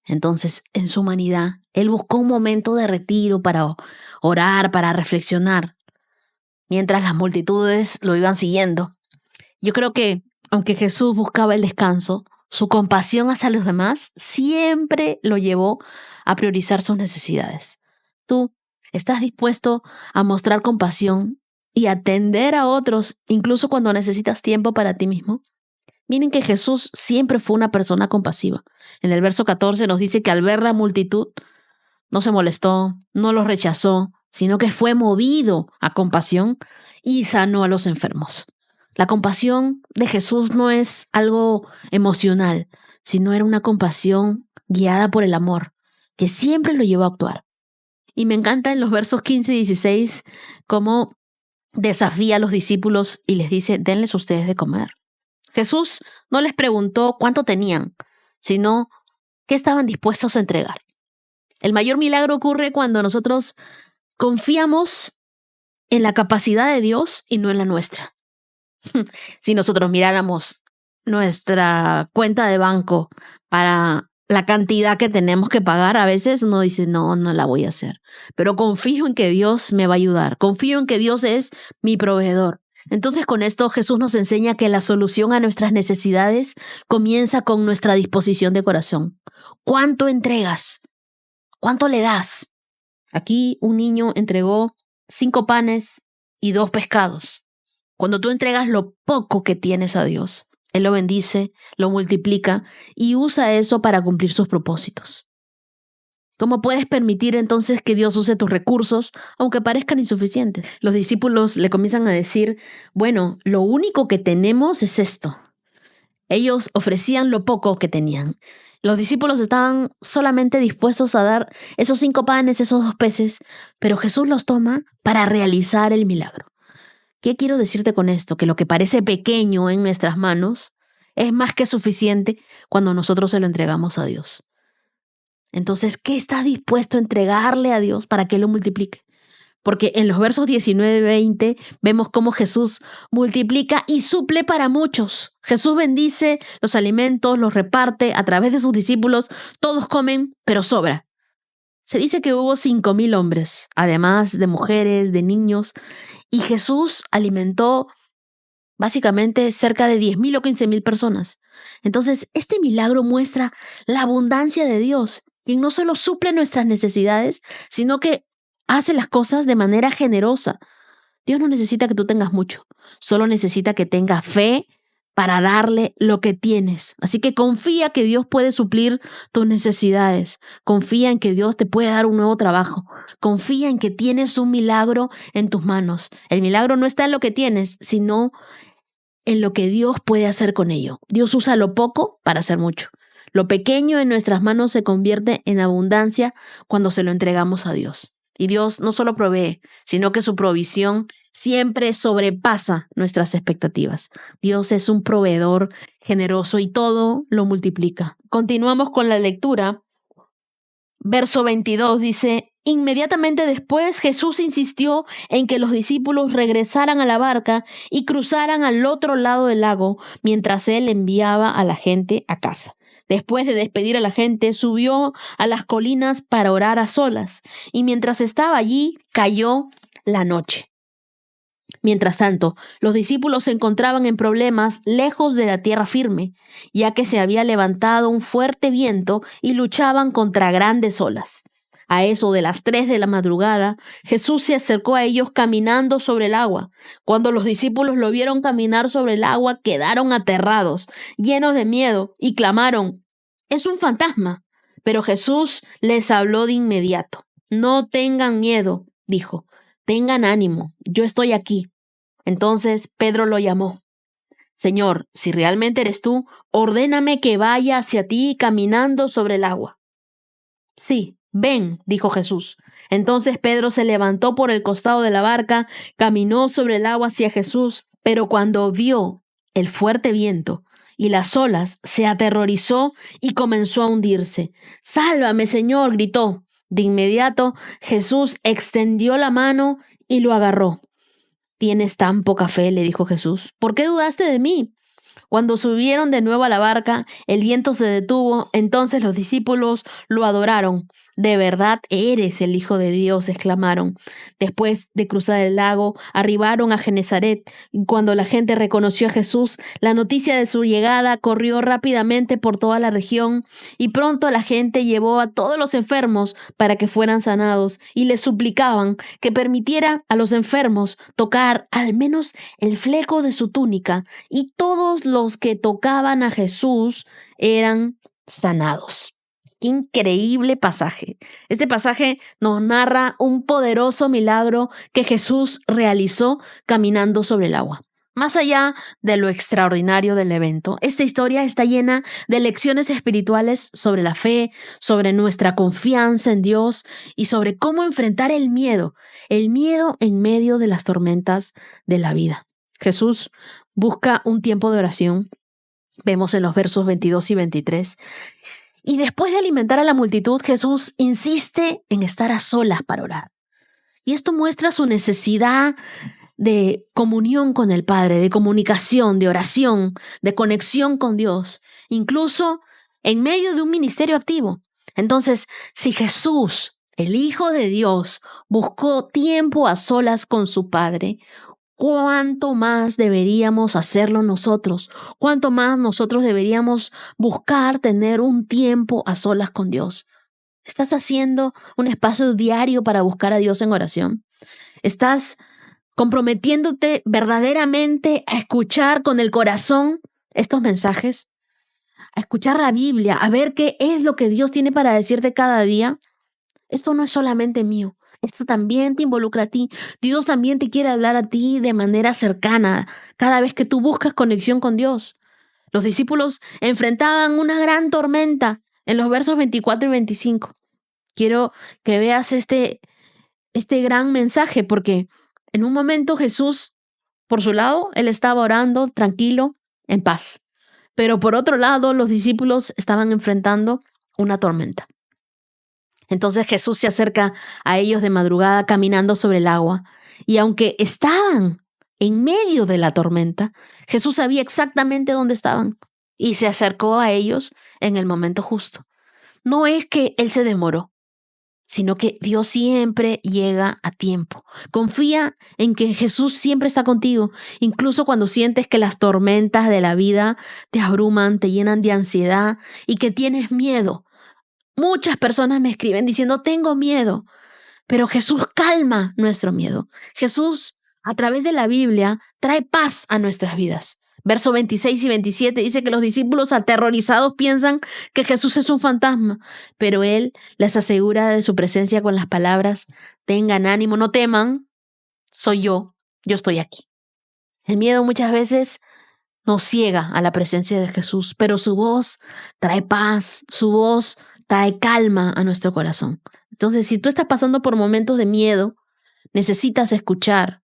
Entonces, en su humanidad, él buscó un momento de retiro para orar, para reflexionar, mientras las multitudes lo iban siguiendo. Yo creo que, aunque Jesús buscaba el descanso, su compasión hacia los demás siempre lo llevó a priorizar sus necesidades. ¿Tú estás dispuesto a mostrar compasión y atender a otros incluso cuando necesitas tiempo para ti mismo? Miren que Jesús siempre fue una persona compasiva. En el verso 14 nos dice que al ver la multitud no se molestó, no los rechazó, sino que fue movido a compasión y sanó a los enfermos. La compasión de Jesús no es algo emocional, sino era una compasión guiada por el amor, que siempre lo llevó a actuar. Y me encanta en los versos 15 y 16 cómo desafía a los discípulos y les dice, denles ustedes de comer. Jesús no les preguntó cuánto tenían, sino qué estaban dispuestos a entregar. El mayor milagro ocurre cuando nosotros confiamos en la capacidad de Dios y no en la nuestra. Si nosotros miráramos nuestra cuenta de banco para la cantidad que tenemos que pagar, a veces uno dice, no la voy a hacer. Pero confío en que Dios me va a ayudar. Confío en que Dios es mi proveedor. Entonces, con esto Jesús nos enseña que la solución a nuestras necesidades comienza con nuestra disposición de corazón. ¿Cuánto entregas? ¿Cuánto le das? Aquí un niño entregó 5 panes y 2 pescados. Cuando tú entregas lo poco que tienes a Dios, Él lo bendice, lo multiplica y usa eso para cumplir sus propósitos. ¿Cómo puedes permitir entonces que Dios use tus recursos, aunque parezcan insuficientes? Los discípulos le comienzan a decir, bueno, lo único que tenemos es esto. Ellos ofrecían lo poco que tenían. Los discípulos estaban solamente dispuestos a dar esos 5 panes, esos 2 peces, pero Jesús los toma para realizar el milagro. ¿Qué quiero decirte con esto? Que lo que parece pequeño en nuestras manos es más que suficiente cuando nosotros se lo entregamos a Dios. Entonces, ¿qué estás dispuesto a entregarle a Dios para que Él lo multiplique? Porque en los versos 19 y 20 vemos cómo Jesús multiplica y suple para muchos. Jesús bendice los alimentos, los reparte a través de sus discípulos. Todos comen, pero sobra. Se dice que hubo 5,000 hombres, además de mujeres, de niños, y Jesús alimentó básicamente cerca de 10,000 o 15,000 personas. Entonces, este milagro muestra la abundancia de Dios, quien no solo suple nuestras necesidades, sino que hace las cosas de manera generosa. Dios no necesita que tú tengas mucho, solo necesita que tengas fe para darle lo que tienes. Así que confía que Dios puede suplir tus necesidades. Confía en que Dios te puede dar un nuevo trabajo. Confía en que tienes un milagro en tus manos. El milagro no está en lo que tienes, sino en lo que Dios puede hacer con ello. Dios usa lo poco para hacer mucho. Lo pequeño en nuestras manos se convierte en abundancia cuando se lo entregamos a Dios. Y Dios no solo provee, sino que su provisión siempre sobrepasa nuestras expectativas. Dios es un proveedor generoso y todo lo multiplica. Continuamos con la lectura. Verso 22 dice: inmediatamente después Jesús insistió en que los discípulos regresaran a la barca y cruzaran al otro lado del lago mientras él enviaba a la gente a casa. Después de despedir a la gente, subió a las colinas para orar a solas, y mientras estaba allí, cayó la noche. Mientras tanto, los discípulos se encontraban en problemas lejos de la tierra firme, ya que se había levantado un fuerte viento y luchaban contra grandes olas. A eso de las 3 de la madrugada, Jesús se acercó a ellos caminando sobre el agua. Cuando los discípulos lo vieron caminar sobre el agua, quedaron aterrados, llenos de miedo, y clamaron: «¡Es un fantasma!». Pero Jesús les habló de inmediato. «No tengan miedo», dijo. «Tengan ánimo, yo estoy aquí». Entonces Pedro lo llamó. «Señor, si realmente eres tú, ordéname que vaya hacia ti caminando sobre el agua». «Sí, ven», dijo Jesús. Entonces Pedro se levantó por el costado de la barca, caminó sobre el agua hacia Jesús, pero cuando vio el fuerte viento y las olas, se aterrorizó y comenzó a hundirse. «¡Sálvame, Señor!», gritó. De inmediato Jesús extendió la mano y lo agarró. «Tienes tan poca fe», le dijo Jesús. «¿Por qué dudaste de mí?». Cuando subieron de nuevo a la barca, el viento se detuvo. Entonces los discípulos lo adoraron. «De verdad eres el Hijo de Dios», exclamaron. Después de cruzar el lago, arribaron a Genesaret. Cuando la gente reconoció a Jesús, la noticia de su llegada corrió rápidamente por toda la región, y pronto la gente llevó a todos los enfermos para que fueran sanados, y les suplicaban que permitiera a los enfermos tocar al menos el fleco de su túnica, y todos los que tocaban a Jesús eran sanados. Qué increíble pasaje. Este pasaje nos narra un poderoso milagro que Jesús realizó caminando sobre el agua. Más allá de lo extraordinario del evento, esta historia está llena de lecciones espirituales sobre la fe, sobre nuestra confianza en Dios y sobre cómo enfrentar el miedo en medio de las tormentas de la vida. Jesús busca un tiempo de oración. Vemos en los versos 22 y 23. Y después de alimentar a la multitud, Jesús insiste en estar a solas para orar. Y esto muestra su necesidad de comunión con el Padre, de comunicación, de oración, de conexión con Dios, incluso en medio de un ministerio activo. Entonces, si Jesús, el Hijo de Dios, buscó tiempo a solas con su Padre, ¿cuánto más deberíamos hacerlo nosotros? ¿Cuánto más nosotros deberíamos buscar tener un tiempo a solas con Dios? ¿Estás haciendo un espacio diario para buscar a Dios en oración? ¿Estás comprometiéndote verdaderamente a escuchar con el corazón estos mensajes? ¿A escuchar la Biblia? ¿A ver qué es lo que Dios tiene para decirte cada día? Esto no es solamente mío. Esto también te involucra a ti. Dios también te quiere hablar a ti de manera cercana cada vez que tú buscas conexión con Dios. Los discípulos enfrentaban una gran tormenta en los versos 24 y 25. Quiero que veas este gran mensaje porque en un momento Jesús, por su lado, él estaba orando tranquilo, en paz. Pero por otro lado, los discípulos estaban enfrentando una tormenta. Entonces Jesús se acerca a ellos de madrugada caminando sobre el agua. Y aunque estaban en medio de la tormenta, Jesús sabía exactamente dónde estaban y se acercó a ellos en el momento justo. No es que Él se demoró, sino que Dios siempre llega a tiempo. Confía en que Jesús siempre está contigo, incluso cuando sientes que las tormentas de la vida te abruman, te llenan de ansiedad y que tienes miedo. Muchas personas me escriben diciendo, tengo miedo, pero Jesús calma nuestro miedo. Jesús, a través de la Biblia, trae paz a nuestras vidas. Verso 26 y 27 dice que los discípulos aterrorizados piensan que Jesús es un fantasma, pero Él les asegura de su presencia con las palabras, tengan ánimo, no teman, soy yo estoy aquí. El miedo muchas veces nos ciega a la presencia de Jesús, pero su voz trae paz, su voz trae calma a nuestro corazón. Entonces, si tú estás pasando por momentos de miedo, necesitas escuchar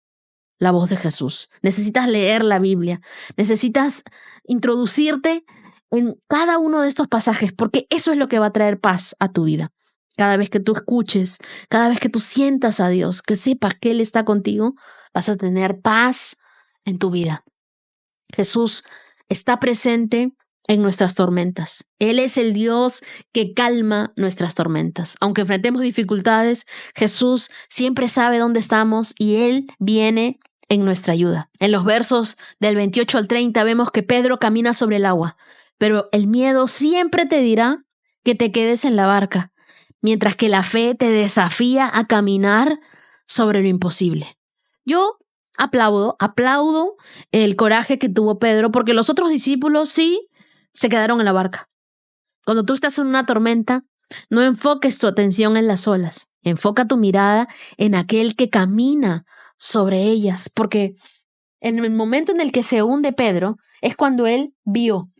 la voz de Jesús. Necesitas leer la Biblia. Necesitas introducirte en cada uno de estos pasajes, porque eso es lo que va a traer paz a tu vida. Cada vez que tú escuches, cada vez que tú sientas a Dios, que sepas que Él está contigo, vas a tener paz en tu vida. Jesús está presente en nuestras tormentas. Él es el Dios que calma nuestras tormentas. Aunque enfrentemos dificultades, Jesús siempre sabe dónde estamos y Él viene en nuestra ayuda. En los versos del 28 al 30 vemos que Pedro camina sobre el agua, pero el miedo siempre te dirá que te quedes en la barca, mientras que la fe te desafía a caminar sobre lo imposible. Yo aplaudo el coraje que tuvo Pedro, porque los otros discípulos sí se quedaron en la barca. Cuando tú estás en una tormenta, no enfoques tu atención en las olas, enfoca tu mirada en aquel que camina sobre ellas, porque en el momento en el que se hunde Pedro es cuando él vio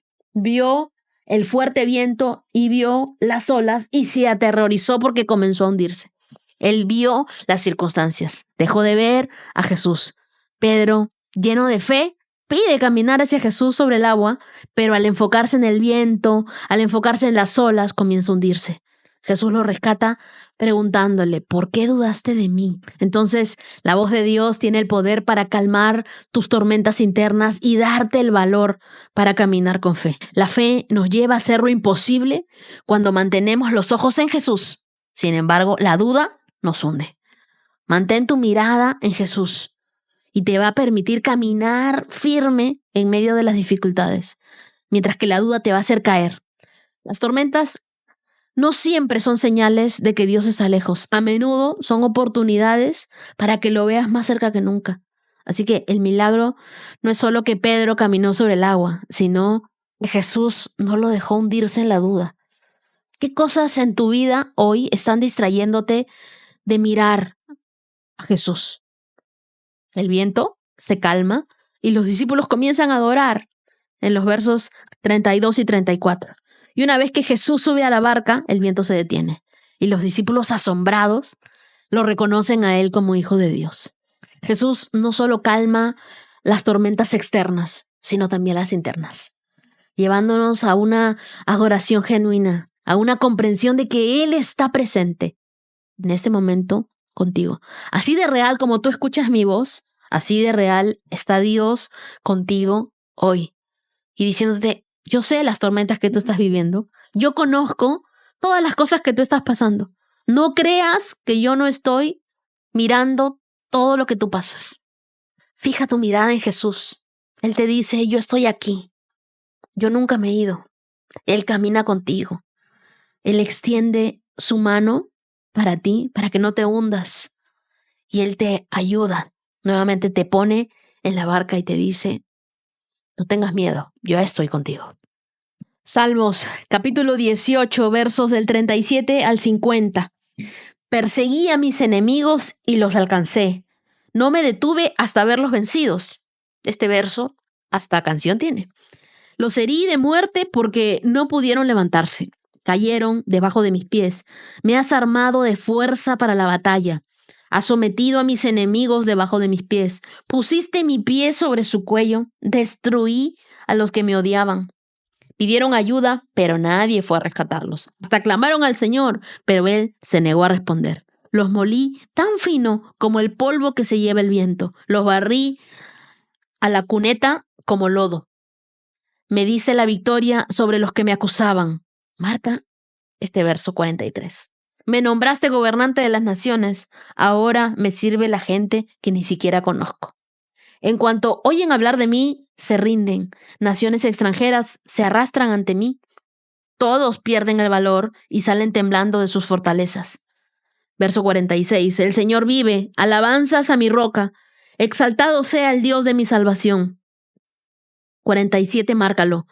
el fuerte viento y vio las olas y se aterrorizó porque comenzó a hundirse. Él vio las circunstancias, dejó de ver a Jesús. Pedro, lleno de fe, pide caminar hacia Jesús sobre el agua, pero al enfocarse en el viento, al enfocarse en las olas, comienza a hundirse. Jesús lo rescata preguntándole, ¿por qué dudaste de mí? Entonces, la voz de Dios tiene el poder para calmar tus tormentas internas y darte el valor para caminar con fe. La fe nos lleva a hacer lo imposible cuando mantenemos los ojos en Jesús. Sin embargo, la duda nos hunde. Mantén tu mirada en Jesús y te va a permitir caminar firme en medio de las dificultades, mientras que la duda te va a hacer caer. Las tormentas no siempre son señales de que Dios está lejos. A menudo son oportunidades para que lo veas más cerca que nunca. Así que el milagro no es solo que Pedro caminó sobre el agua, sino que Jesús no lo dejó hundirse en la duda. ¿Qué cosas en tu vida hoy están distrayéndote de mirar a Jesús? El viento se calma y los discípulos comienzan a adorar en los versos 32 y 34. Y una vez que Jesús sube a la barca, el viento se detiene. Y los discípulos asombrados lo reconocen a Él como Hijo de Dios. Jesús no solo calma las tormentas externas, sino también las internas, llevándonos a una adoración genuina, a una comprensión de que Él está presente en este momento contigo. Así de real como tú escuchas mi voz, así de real está Dios contigo hoy. Y diciéndote, yo sé las tormentas que tú estás viviendo, yo conozco todas las cosas que tú estás pasando. No creas que yo no estoy mirando todo lo que tú pasas. Fija tu mirada en Jesús. Él te dice, yo estoy aquí. Yo nunca me he ido. Él camina contigo. Él extiende su mano para ti, para que no te hundas. Y Él te ayuda. Nuevamente te pone en la barca y te dice, no tengas miedo, yo estoy contigo. Salmos, capítulo 18, versos del 37 al 50. Perseguí a mis enemigos y los alcancé. No me detuve hasta verlos vencidos. Este verso hasta canción tiene. Los herí de muerte porque no pudieron levantarse. Cayeron debajo de mis pies. Me has armado de fuerza para la batalla. Has sometido a mis enemigos debajo de mis pies. Pusiste mi pie sobre su cuello. Destruí a los que me odiaban. Pidieron ayuda, pero nadie fue a rescatarlos. Hasta clamaron al Señor, pero Él se negó a responder. Los molí tan fino como el polvo que se lleva el viento. Los barrí a la cuneta como lodo. Me diste la victoria sobre los que me acusaban. Marca este verso 43. Me nombraste gobernante de las naciones. Ahora me sirve la gente que ni siquiera conozco. En cuanto oyen hablar de mí, se rinden. Naciones extranjeras se arrastran ante mí. Todos pierden el valor y salen temblando de sus fortalezas. Verso 46. El Señor vive. Alabanzas a mi roca. Exaltado sea el Dios de mi salvación. 47. Márcalo.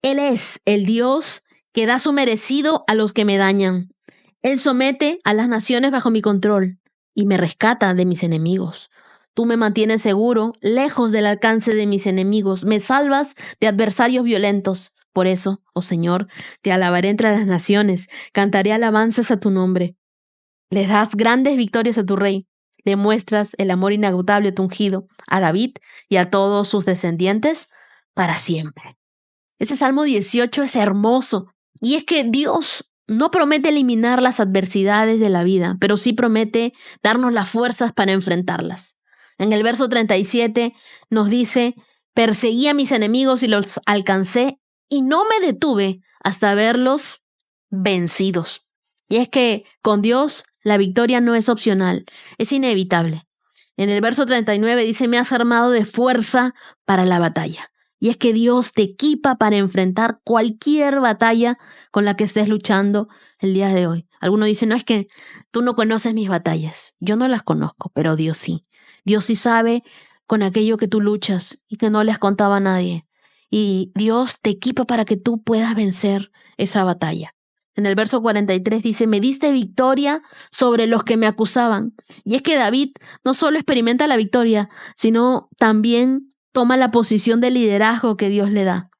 Él es el Dios que da su merecido a los que me dañan. Él somete a las naciones bajo mi control y me rescata de mis enemigos. Tú me mantienes seguro, lejos del alcance de mis enemigos. Me salvas de adversarios violentos. Por eso, oh Señor, te alabaré entre las naciones. Cantaré alabanzas a tu nombre. Le das grandes victorias a tu rey. Le muestras el amor inagotable a tu ungido, a David y a todos sus descendientes para siempre. Ese Salmo 18 es hermoso. Y es que Dios no promete eliminar las adversidades de la vida, pero sí promete darnos las fuerzas para enfrentarlas. En el verso 37 nos dice: perseguí a mis enemigos y los alcancé y no me detuve hasta verlos vencidos. Y es que con Dios la victoria no es opcional, es inevitable. En el verso 39 dice: me has armado de fuerza para la batalla. Y es que Dios te equipa para enfrentar cualquier batalla con la que estés luchando el día de hoy. Algunos dicen: no, es que tú no conoces mis batallas. Yo no las conozco, pero Dios sí. Dios sí sabe con aquello que tú luchas y que no le has contado a nadie. Y Dios te equipa para que tú puedas vencer esa batalla. En el verso 43 dice: me diste victoria sobre los que me acusaban. Y es que David no solo experimenta la victoria, sino también toma la posición de liderazgo que Dios le da.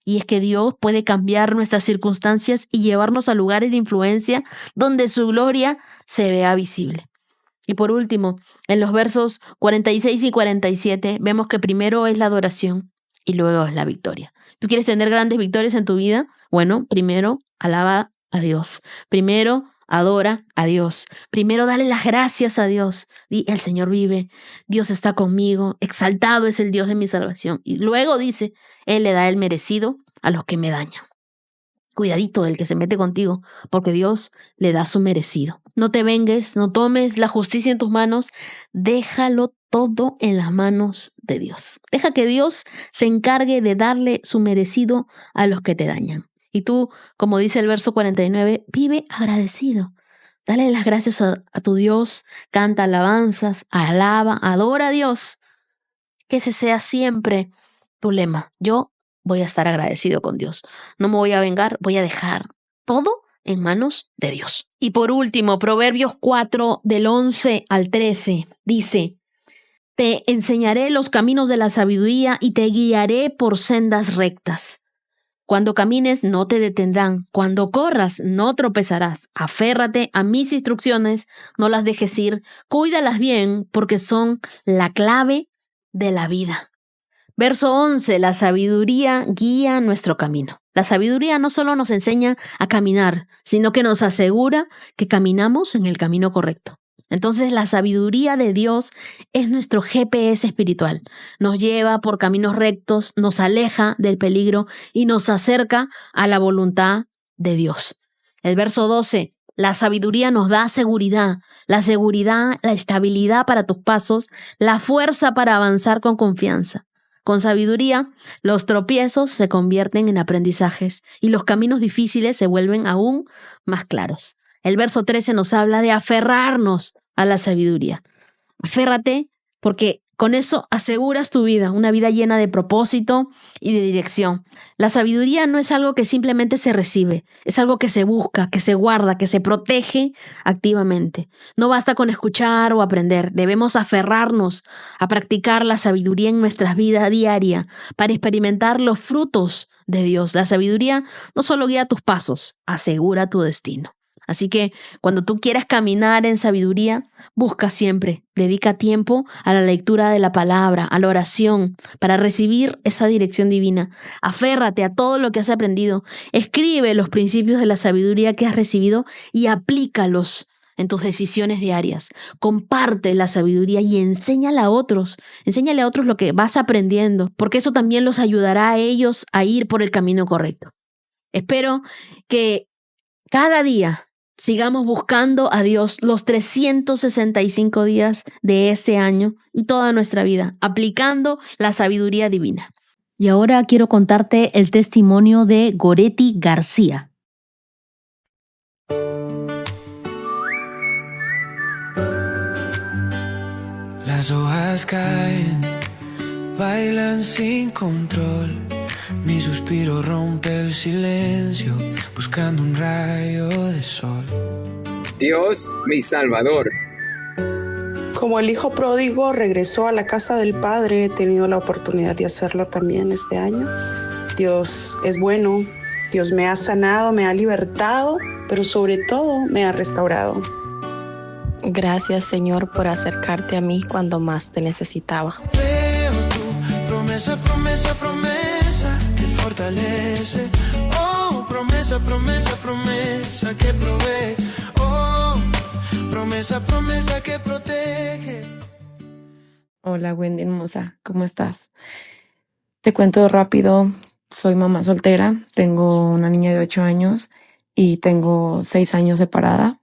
Y es que Dios puede cambiar nuestras circunstancias y llevarnos a lugares de influencia donde su gloria se vea visible. Y por último, en los versos 46 y 47 vemos que primero es la adoración y luego es la victoria. ¿Tú quieres tener grandes victorias en tu vida? Bueno, primero alaba a Dios. Primero adora a Dios. Primero dale las gracias a Dios. Di: el Señor vive, Dios está conmigo, exaltado es el Dios de mi salvación. Y luego dice: Él le da el merecido a los que me dañan. Cuidadito el que se mete contigo, porque Dios le da su merecido. No te vengues, no tomes la justicia en tus manos, déjalo todo en las manos de Dios. Deja que Dios se encargue de darle su merecido a los que te dañan. Y tú, como dice el verso 49, vive agradecido. Dale las gracias a tu Dios, canta alabanzas, alaba, adora a Dios. Que ese sea siempre tu lema. Yo voy a estar agradecido con Dios. No me voy a vengar, voy a dejar todo en manos de Dios. Y por último, Proverbios 4, del 11 al 13, dice: te enseñaré los caminos de la sabiduría y te guiaré por sendas rectas. Cuando camines no te detendrán, cuando corras no tropezarás. Aférrate a mis instrucciones, no las dejes ir, cuídalas bien porque son la clave de la vida. Verso 11, la sabiduría guía nuestro camino. La sabiduría no solo nos enseña a caminar, sino que nos asegura que caminamos en el camino correcto. Entonces la sabiduría de Dios es nuestro GPS espiritual. Nos lleva por caminos rectos, nos aleja del peligro y nos acerca a la voluntad de Dios. El verso 12, la sabiduría nos da seguridad, la estabilidad para tus pasos, la fuerza para avanzar con confianza. Con sabiduría, los tropiezos se convierten en aprendizajes y los caminos difíciles se vuelven aún más claros. El verso 13 nos habla de aferrarnos a la sabiduría. Aférrate porque con eso aseguras tu vida, una vida llena de propósito y de dirección. La sabiduría no es algo que simplemente se recibe, es algo que se busca, que se guarda, que se protege activamente. No basta con escuchar o aprender, debemos aferrarnos a practicar la sabiduría en nuestra vida diaria para experimentar los frutos de Dios. La sabiduría no solo guía tus pasos, asegura tu destino. Así que cuando tú quieras caminar en sabiduría, busca siempre, dedica tiempo a la lectura de la palabra, a la oración, para recibir esa dirección divina. Aférrate a todo lo que has aprendido, escribe los principios de la sabiduría que has recibido y aplícalos en tus decisiones diarias. Comparte la sabiduría y enséñale a otros lo que vas aprendiendo, porque eso también los ayudará a ellos a ir por el camino correcto. Espero que cada día sigamos buscando a Dios los 365 días de este año y toda nuestra vida, aplicando la sabiduría divina. Y ahora quiero contarte el testimonio de Goretti García. Las hojas caen, bailan sin control. Mi suspiro rompe el silencio, buscando un rayo de sol. Dios, mi Salvador, Como el hijo pródigo regresó a la casa del padre, he tenido la oportunidad de hacerlo también este año. Dios es bueno, Dios me ha sanado, me ha libertado, pero sobre todo me ha restaurado. Gracias, Señor, por acercarte a mí cuando más te necesitaba. Veo tu promesa, promesa, promesa que fortalece. Oh, promesa, promesa, promesa que provee. Oh, promesa, promesa que protege. Hola Wendy hermosa, ¿cómo estás? Te cuento rápido, soy mamá soltera, tengo una niña de 8 años y tengo 6 años separada,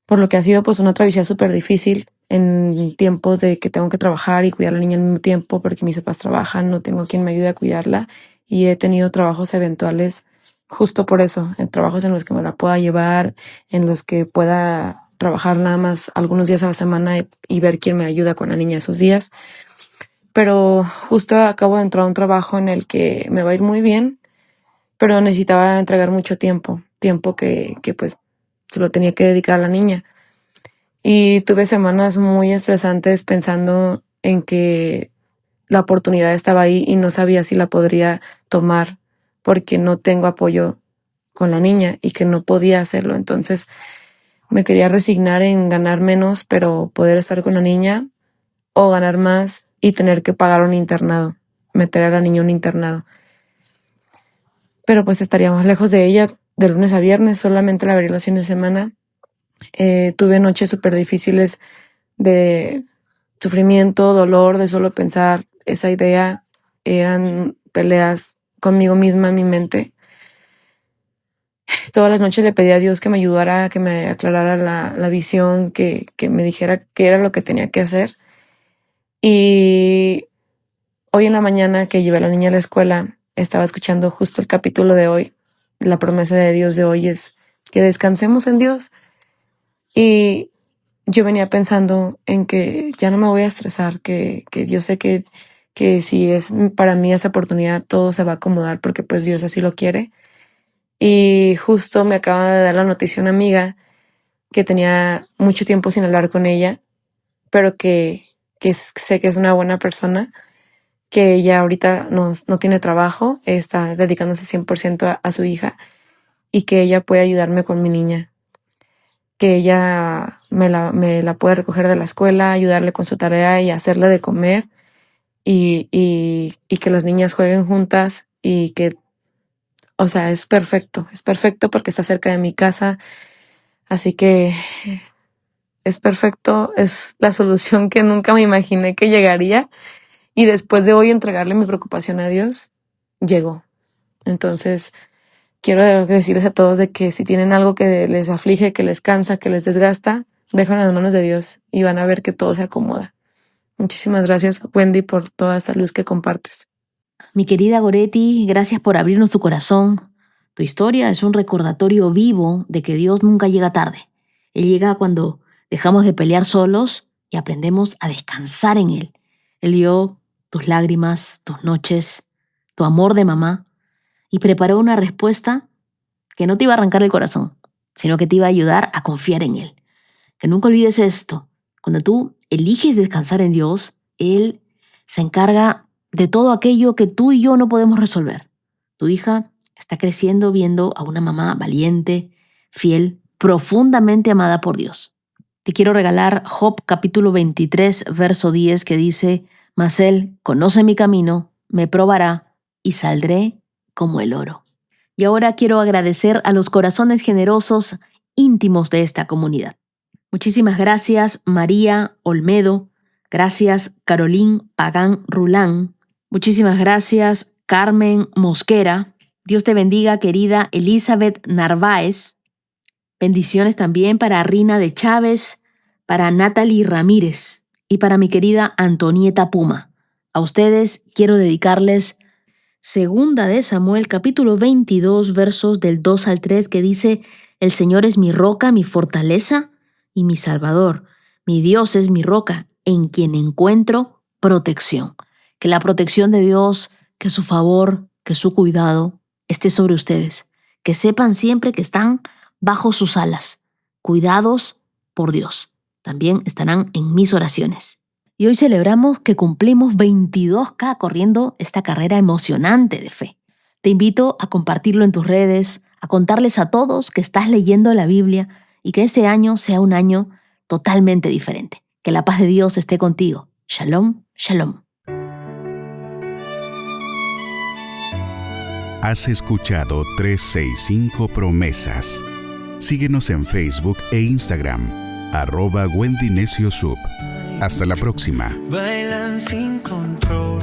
por lo que ha sido pues una travesía súper difícil en tiempos de que tengo que trabajar y cuidar a la niña al mismo tiempo porque mis papás trabajan, no tengo quien me ayude a cuidarla y he tenido trabajos eventuales justo por eso, en trabajos en los que me la pueda llevar, en los que pueda trabajar nada más algunos días a la semana y ver quién me ayuda con la niña esos días. Pero justo acabo de entrar a un trabajo en el que me va a ir muy bien, pero necesitaba entregar mucho tiempo que pues se lo tenía que dedicar a la niña. Y tuve semanas muy estresantes pensando en que la oportunidad estaba ahí y no sabía si la podría tomar porque no tengo apoyo con la niña y que no podía hacerlo. Entonces me quería resignar en ganar menos, pero poder estar con la niña, o ganar más y tener que pagar un internado, meter a la niña en un internado. Pero pues estaríamos lejos de ella de lunes a viernes, solamente la vería los fines de semana. Tuve noches súper difíciles de sufrimiento, dolor, de solo pensar esa idea. Eran peleas conmigo misma en mi mente. Todas las noches le pedí a Dios que me ayudara, que me aclarara la visión, que me dijera qué era lo que tenía que hacer. Y hoy en la mañana que llevé a la niña a la escuela, estaba escuchando justo el capítulo de hoy. La promesa de Dios de hoy es que descansemos en Dios. Y yo venía pensando en que ya no me voy a estresar, que yo sé que si es para mí esa oportunidad, todo se va a acomodar porque pues Dios así lo quiere. Y justo me acaba de dar la noticia una amiga que tenía mucho tiempo sin hablar con ella, pero que sé que es una buena persona, que ella ahorita no tiene trabajo, está dedicándose 100% a su hija y que ella puede ayudarme con mi niña, que ella me la puede recoger de la escuela, ayudarle con su tarea y hacerle de comer y que las niñas jueguen juntas y que, o sea, es perfecto porque está cerca de mi casa, así que es perfecto, es la solución que nunca me imaginé que llegaría. Y después de hoy entregarle mi preocupación a Dios, llegó. Entonces, quiero decirles a todos de que si tienen algo que les aflige, que les cansa, que les desgasta, déjenlo en las manos de Dios y van a ver que todo se acomoda. Muchísimas gracias, Wendy, por toda esta luz que compartes. Mi querida Goretti, gracias por abrirnos tu corazón. Tu historia es un recordatorio vivo de que Dios nunca llega tarde. Él llega cuando dejamos de pelear solos y aprendemos a descansar en Él. Él vio tus lágrimas, tus noches, tu amor de mamá y preparó una respuesta que no te iba a arrancar el corazón, sino que te iba a ayudar a confiar en Él. Que nunca olvides esto. Cuando tú eliges descansar en Dios, Él se encarga de todo aquello que tú y yo no podemos resolver. Tu hija está creciendo viendo a una mamá valiente, fiel, profundamente amada por Dios. Te quiero regalar Job capítulo 23, verso 10, que dice: Mas Él conoce mi camino, me probará y saldré como el oro. Y ahora quiero agradecer a los corazones generosos íntimos de esta comunidad. Muchísimas gracias, María Olmedo. Gracias, Carolín Pagán Rulán. Muchísimas gracias, Carmen Mosquera. Dios te bendiga, querida Elizabeth Narváez. Bendiciones también para Rina de Chávez, para Natalie Ramírez y para mi querida Antonieta Puma. A ustedes quiero dedicarles Segunda de Samuel, capítulo 22, versos del 2 al 3, que dice: El Señor es mi roca, mi fortaleza y mi salvador. Mi Dios es mi roca, en quien encuentro protección. Que la protección de Dios, que su favor, que su cuidado esté sobre ustedes. Que sepan siempre que están bajo sus alas, cuidados por Dios. también estarán en mis oraciones. Y hoy celebramos que cumplimos 22K corriendo esta carrera emocionante de fe. Te invito a compartirlo en tus redes, a contarles a todos que estás leyendo la Biblia y que este año sea un año totalmente diferente. Que la paz de Dios esté contigo. Shalom, shalom. Has escuchado 365 Promesas. Síguenos en Facebook e Instagram, @Wendy Necio Sub. Hasta la próxima. Bailan sin control,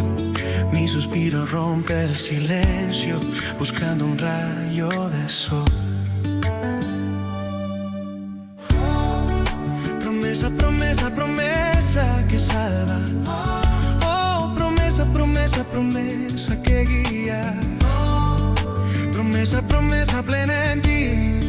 mi suspiro rompe el silencio, buscando un rayo de sol. Promesa, promesa, promesa que salva. Oh, promesa, promesa, promesa que guía. Promesa, promesa plena en ti.